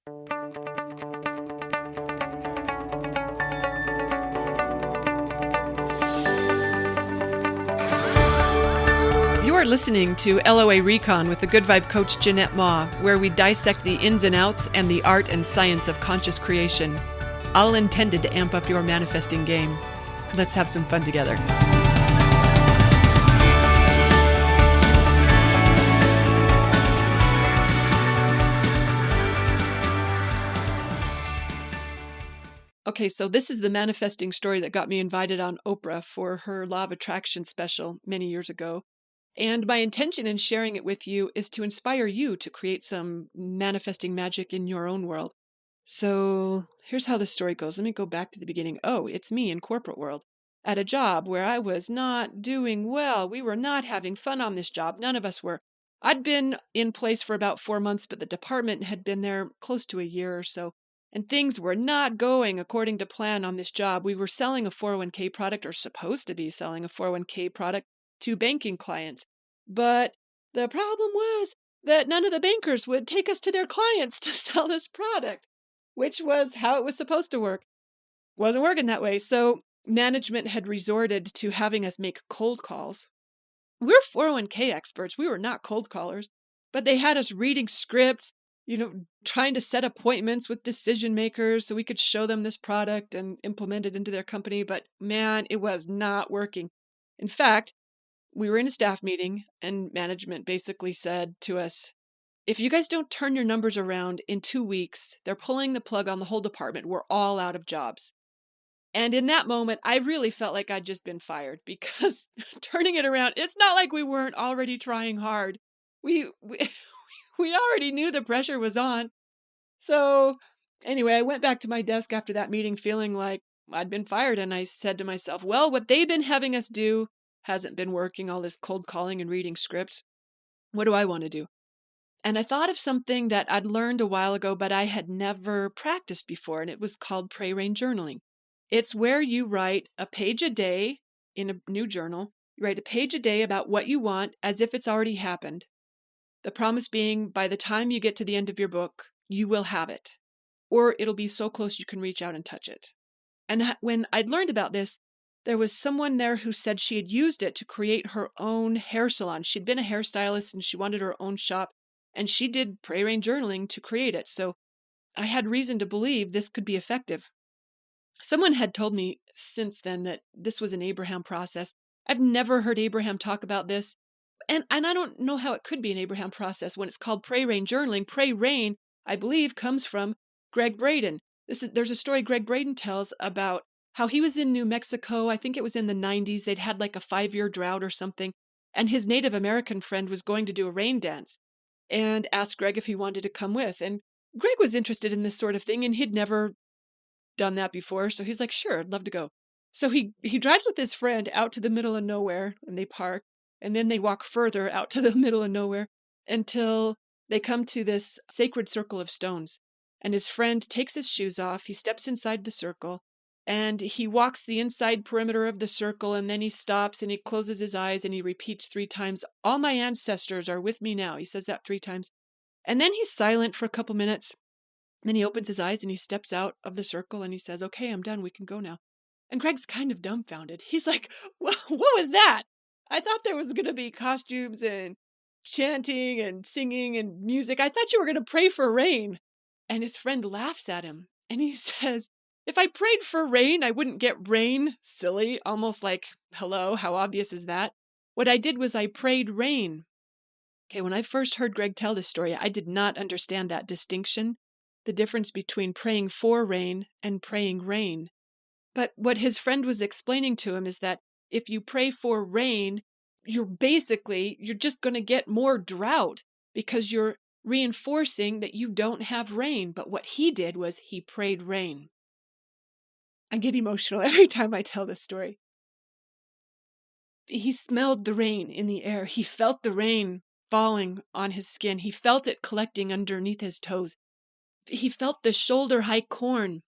You are listening to LOA Recon with the Good Vibe coach Jeanette Ma, where we dissect the ins and outs and the art and science of conscious creation, all intended to amp up your manifesting game. Let's have some fun together. Okay, so this is the manifesting story that got me invited on Oprah for her Law of Attraction special many years ago. And my intention in sharing it with you is to inspire you to create some manifesting magic in your own world. So here's how the story goes. Let me go back to the beginning. Oh, it's me in corporate world at a job where I was not doing well. We were not having fun on this job. None of us were. I'd been in place for about 4 months, but the department had been there close to a year or so. And things were not going according to plan on this job. We were selling a 401k product, or supposed to be selling a 401k product, to banking clients. But the problem was that none of the bankers would take us to their clients to sell this product, which was how it was supposed to work. Wasn't working that way. So management had resorted to having us make cold calls. We're 401k experts. We were not cold callers, but they had us reading scripts, trying to set appointments with decision makers so we could show them this product and implement it into their company. But man, it was not working. In fact, we were in a staff meeting and management basically said to us, if you guys don't turn your numbers around in 2 weeks, they're pulling the plug on the whole department. We're all out of jobs. And in that moment, I really felt like I'd just been fired because turning it around, it's not like we weren't already trying hard. We already knew the pressure was on. So anyway, I went back to my desk after that meeting feeling like I'd been fired. And I said to myself, well, what they've been having us do hasn't been working, all this cold calling and reading scripts. What do I want to do? And I thought of something that I'd learned a while ago, but I had never practiced before, and it was called Pray Rain Journaling. It's where you write a page a day in a new journal. You write a page a day about what you want as if it's already happened. The promise being, by the time you get to the end of your book, you will have it, or it'll be so close you can reach out and touch it. And when I'd learned about this, there was someone there who said she had used it to create her own hair salon. She'd been a hairstylist and she wanted her own shop, and she did Pray Rain Journaling to create it. So I had reason to believe this could be effective. Someone had told me since then that this was an Abraham process. I've never heard Abraham talk about this, and I don't know how it could be an Abraham process when it's called Pray Rain Journaling. Pray Rain, I believe, comes from Greg Braden. There's a story Greg Braden tells about how he was in New Mexico. I think it was in the 90s. They'd had like a 5-year drought or something. And his Native American friend was going to do a rain dance and asked Greg if he wanted to come with. And Greg was interested in this sort of thing, and he'd never done that before. So he's like, sure, I'd love to go. So he drives with his friend out to the middle of nowhere, and they park. And then they walk further out to the middle of nowhere until they come to this sacred circle of stones. And his friend takes his shoes off. He steps inside the circle. And he walks the inside perimeter of the circle, and then he stops and he closes his eyes and he repeats 3 times, all my ancestors are with me now. He says that 3 times. And then he's silent for a couple minutes. Then he opens his eyes and he steps out of the circle and he says, okay, I'm done. We can go now. And Greg's kind of dumbfounded. He's like, what was that? I thought there was going to be costumes and chanting and singing and music. I thought you were going to pray for rain. And his friend laughs at him and he says, if I prayed for rain, I wouldn't get rain. Silly, almost like, hello, how obvious is that? What I did was I prayed rain. Okay, when I first heard Greg tell this story, I did not understand that distinction, the difference between praying for rain and praying rain. But what his friend was explaining to him is that if you pray for rain, you're just going to get more drought because you're reinforcing that you don't have rain. But what he did was he prayed rain. I get emotional every time I tell this story. He smelled the rain in the air. He felt the rain falling on his skin. He felt it collecting underneath his toes. He felt the shoulder-high corn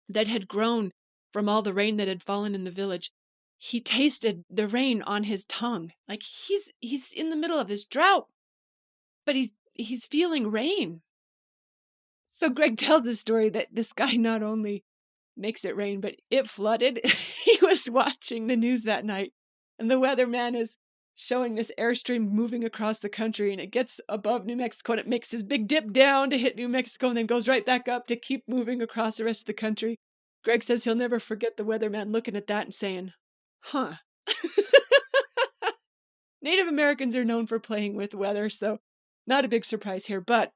that had grown from all the rain that had fallen in the village. He tasted the rain on his tongue. Like he's in the middle of this drought, but he's feeling rain. So Greg tells the story that this guy not only makes it rain, but it flooded. He was watching the news that night, and the weatherman is showing this airstream moving across the country, and it gets above New Mexico, and it makes this big dip down to hit New Mexico, and then goes right back up to keep moving across the rest of the country. Greg says he'll never forget the weatherman looking at that and saying, huh. Native Americans are known for playing with weather, so not a big surprise here. But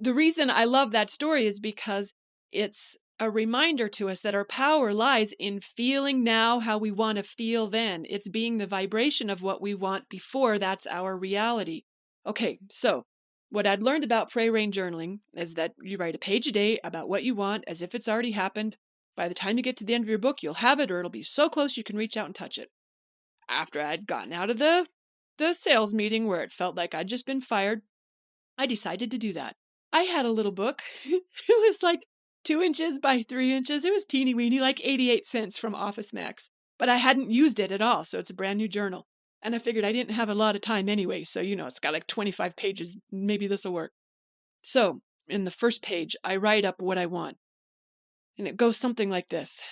the reason I love that story is because it's a reminder to us that our power lies in feeling now how we want to feel then. It's being the vibration of what we want before that's our reality. Okay, so what I'd learned about Pray Rain journaling is that you write a page a day about what you want as if it's already happened. By the time you get to the end of your book, you'll have it, or it'll be so close you can reach out and touch it. After I'd gotten out of the sales meeting where it felt like I'd just been fired, I decided to do that. I had a little book. It was like 2 inches by 3 inches. It was teeny weeny, like 88 cents from Office Max. But I hadn't used it at all, so it's a brand new journal. And I figured I didn't have a lot of time anyway, so it's got like 25 pages. Maybe this will work. So in the first page, I write up what I want. And it goes something like this.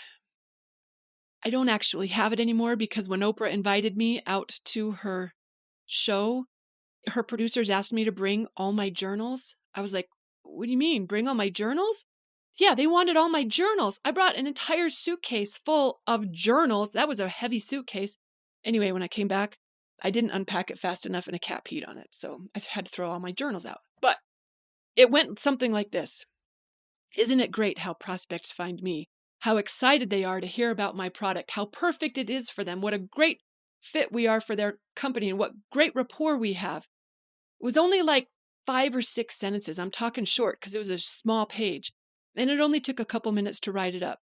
I don't actually have it anymore because when Oprah invited me out to her show, her producers asked me to bring all my journals. I was like, what do you mean, bring all my journals? Yeah, they wanted all my journals. I brought an entire suitcase full of journals. That was a heavy suitcase. Anyway, when I came back, I didn't unpack it fast enough and a cat peed on it. So I had to throw all my journals out. But it went something like this. Isn't it great how prospects find me? How excited they are to hear about my product, how perfect it is for them, what a great fit we are for their company, and what great rapport we have. It was only like 5 or 6 sentences. I'm talking short because it was a small page, and it only took a couple minutes to write it up.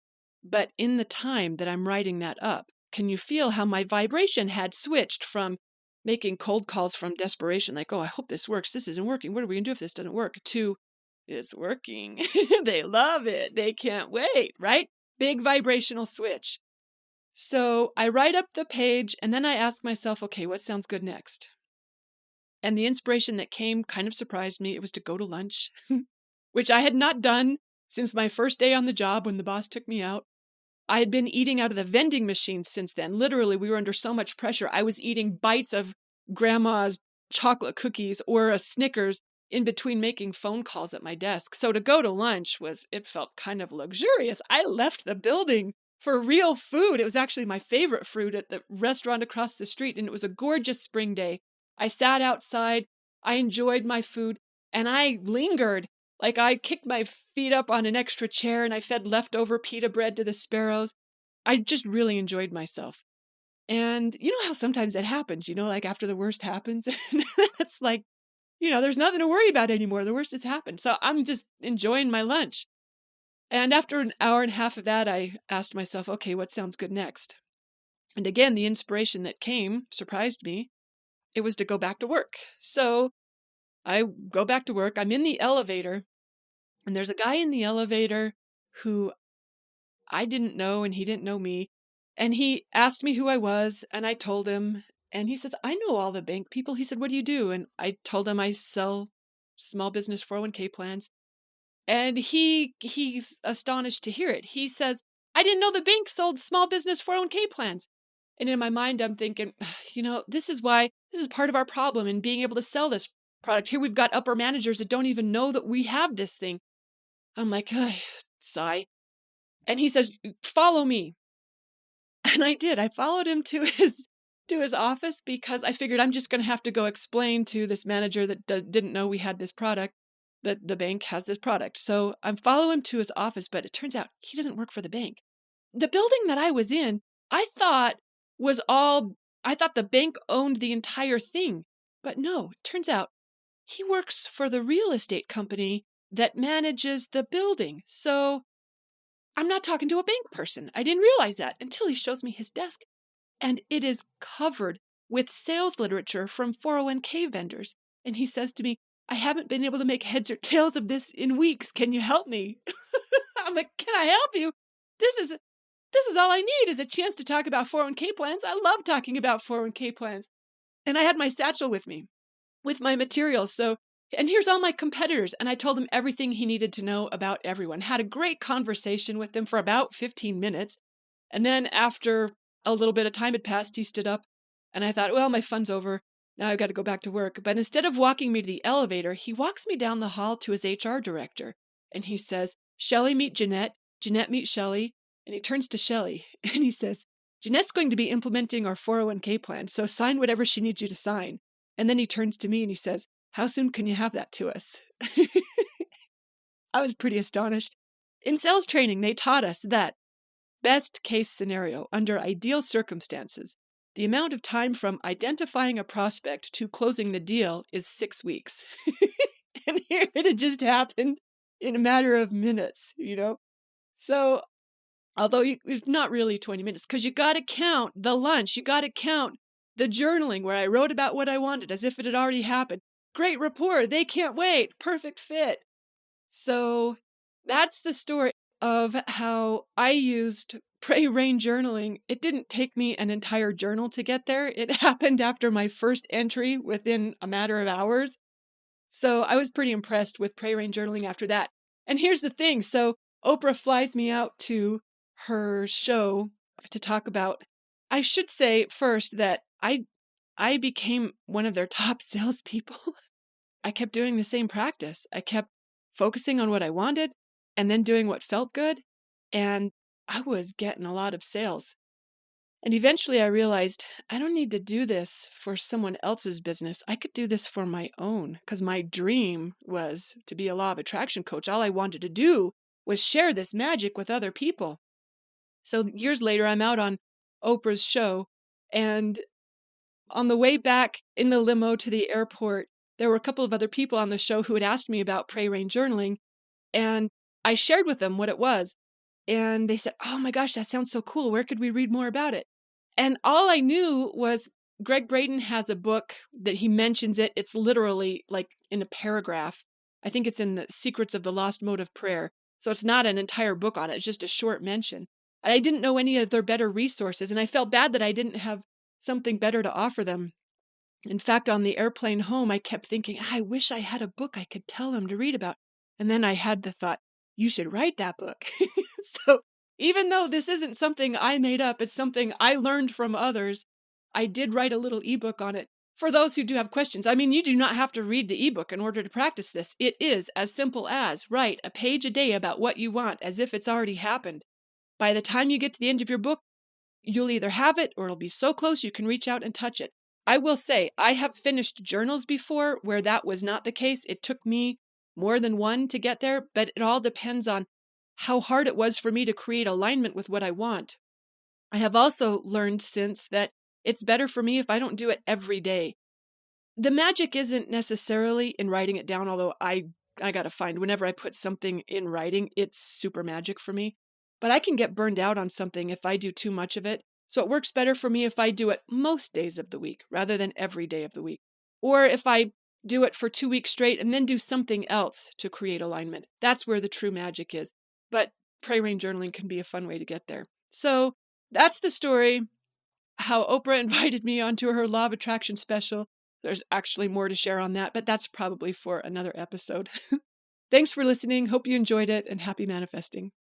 But in the time that I'm writing that up, can you feel how my vibration had switched from making cold calls from desperation, like, oh, I hope this works. This isn't working. What are we going to do if this doesn't work? To, it's working. They love it. They can't wait, right? Big vibrational switch. So I write up the page, and then I ask myself, okay, what sounds good next? And the inspiration that came kind of surprised me. It was to go to lunch, which I had not done since my first day on the job when the boss took me out. I had been eating out of the vending machine since then. Literally, we were under so much pressure. I was eating bites of grandma's chocolate cookies or a Snickers in between making phone calls at my desk. So to go to lunch it felt kind of luxurious. I left the building for real food. It was actually my favorite food at the restaurant across the street, and it was a gorgeous spring day. I sat outside, I enjoyed my food, and I lingered. Like I kicked my feet up on an extra chair and I fed leftover pita bread to the sparrows. I just really enjoyed myself. And you know how sometimes that happens, like after the worst happens, it's like, there's nothing to worry about anymore. The worst has happened. So I'm just enjoying my lunch. And after an hour and a half of that, I asked myself, okay, what sounds good next? And again, the inspiration that came surprised me. It was to go back to work. So I go back to work. I'm in the elevator, and there's a guy in the elevator who I didn't know, and he didn't know me. And he asked me who I was, and I told him. And he said, I know all the bank people. He said, what do you do? And I told him I sell small business 401k plans. And he's astonished to hear it. He says, I didn't know the bank sold small business 401k plans. And in my mind, I'm thinking, this is part of our problem in being able to sell this product. Here we've got upper managers that don't even know that we have this thing. I'm like, sigh. And he says, follow me. And I did. I followed him to his office because I figured I'm just going to have to go explain to this manager that didn't know we had this product, that the bank has this product. So I'm following him to his office, but it turns out he doesn't work for the bank. The building that I was in, I thought the bank owned the entire thing. But no, it turns out he works for the real estate company that manages the building. So I'm not talking to a bank person. I didn't realize that until he shows me his desk. And it is covered with sales literature from 401k vendors. And he says to me, I haven't been able to make heads or tails of this in weeks. Can you help me? I'm like, can I help you? This is all I need is a chance to talk about 401k plans. I love talking about 401k plans. And I had my satchel with me with my materials. So And here's all my competitors. And I told him everything he needed to know about everyone. Had a great conversation with them for about 15 minutes. And then after a little bit of time had passed, he stood up and I thought, well, my fun's over. Now I've got to go back to work. But instead of walking me to the elevator, he walks me down the hall to his HR director. And he says, Shelley, meet Jeanette. Jeanette, meet Shelley. And he turns to Shelley and he says, Jeanette's going to be implementing our 401k plan, so sign whatever she needs you to sign. And then he turns to me and he says, how soon can you have that to us? I was pretty astonished. In sales training, they taught us that best case scenario, under ideal circumstances, the amount of time from identifying a prospect to closing the deal is 6 weeks. And here it had just happened in a matter of minutes, So, although it's not really 20 minutes, because you got to count the lunch, you got to count the journaling where I wrote about what I wanted as if it had already happened. Great rapport, they can't wait, perfect fit. So that's the story of how I used Pray Rain journaling. It didn't take me an entire journal to get there. It happened after my first entry within a matter of hours. So I was pretty impressed with Pray Rain journaling after that. And here's the thing. So Oprah flies me out to her show to talk about, I should say first that I became one of their top salespeople. I kept doing the same practice. I kept focusing on what I wanted and then doing what felt good. And I was getting a lot of sales. And eventually I realized I don't need to do this for someone else's business. I could do this for my own, because my dream was to be a law of attraction coach. All I wanted to do was share this magic with other people. So years later, I'm out on Oprah's show, and on the way back in the limo to the airport, there were a couple of other people on the show who had asked me about Pray Rain journaling, and I shared with them what it was. And they said, oh my gosh, that sounds so cool. Where could we read more about it? And all I knew was Greg Braden has a book that he mentions it. It's literally like in a paragraph. I think it's in the Secrets of the Lost Mode of Prayer. So it's not an entire book on it. It's just a short mention. And I didn't know any of their better resources. And I felt bad that I didn't have something better to offer them. In fact, on the airplane home, I kept thinking, I wish I had a book I could tell them to read about. And then I had the thought, you should write that book. So even though this isn't something I made up, it's something I learned from others, I did write a little ebook on it. For those who do have questions, I mean, you do not have to read the ebook in order to practice this. It is as simple as write a page a day about what you want as if it's already happened. By the time you get to the end of your book, you'll either have it or it'll be so close you can reach out and touch it. I will say, I have finished journals before where that was not the case. It took me more than one to get there, but it all depends on how hard it was for me to create alignment with what I want. I have also learned since that it's better for me if I don't do it every day. The magic isn't necessarily in writing it down, although I got to find whenever I put something in writing, it's super magic for me. But I can get burned out on something if I do too much of it. So it works better for me if I do it most days of the week rather than every day of the week. Or if I do it for 2 weeks straight and then do something else to create alignment. That's where the true magic is. But Pray Rain journaling can be a fun way to get there. So that's the story, how Oprah invited me onto her Law of Attraction special. There's actually more to share on that, but that's probably for another episode. Thanks for listening. Hope you enjoyed it, and happy manifesting.